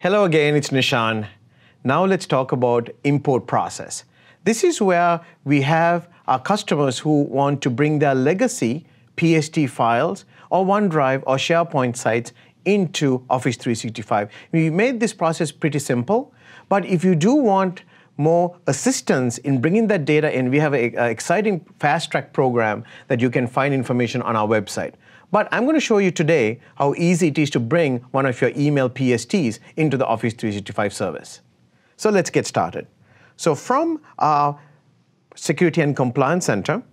Hello again, it's Nishan. Now let's talk about import process. This is where we have our customers who want to bring their legacy PST files or OneDrive or SharePoint sites into Office 365. We made this process pretty simple, but if you do want more assistance in bringing that data in, we have an exciting fast-track program that you can find information on our website. But I'm going to show you today how easy it is to bring one of your email PSTs into the Office 365 service. So let's get started. So from our Security and Compliance Center,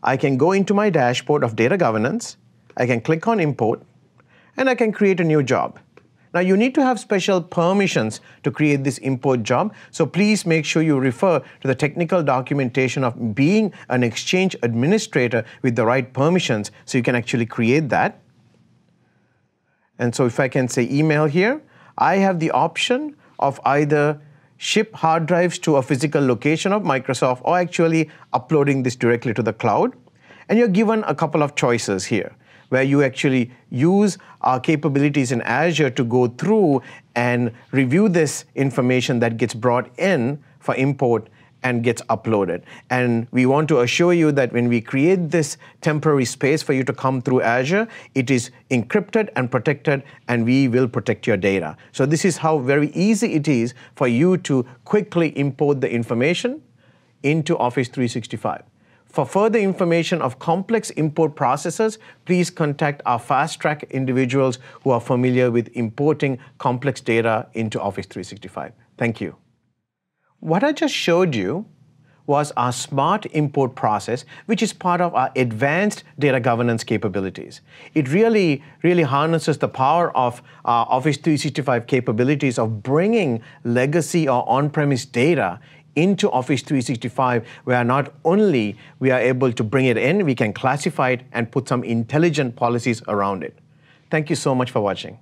I can go into my dashboard of data governance, I can click on import, and I can create a new job. Now you need to have special permissions to create this import job, so please make sure you refer to the technical documentation of being an Exchange administrator with the right permissions so you can actually create that. And so if I can say email here, I have the option of either ship hard drives to a physical location of Microsoft or actually uploading this directly to the cloud. And you're given a couple of choices here, where you actually use our capabilities in Azure to go through and review this information that gets brought in for import and gets uploaded. And we want to assure you that when we create this temporary space for you to come through Azure, it is encrypted and protected, and we will protect your data. So this is how very easy it is for you to quickly import the information into Office 365. For further information of complex import processes, please contact our fast-track individuals who are familiar with importing complex data into Office 365. Thank you. What I just showed you was our smart import process, which is part of our advanced data governance capabilities. It really harnesses the power of our Office 365 capabilities of bringing legacy or on-premise data into Office 365, where not only we are able to bring it in, we can classify it and put some intelligent policies around it. Thank you so much for watching.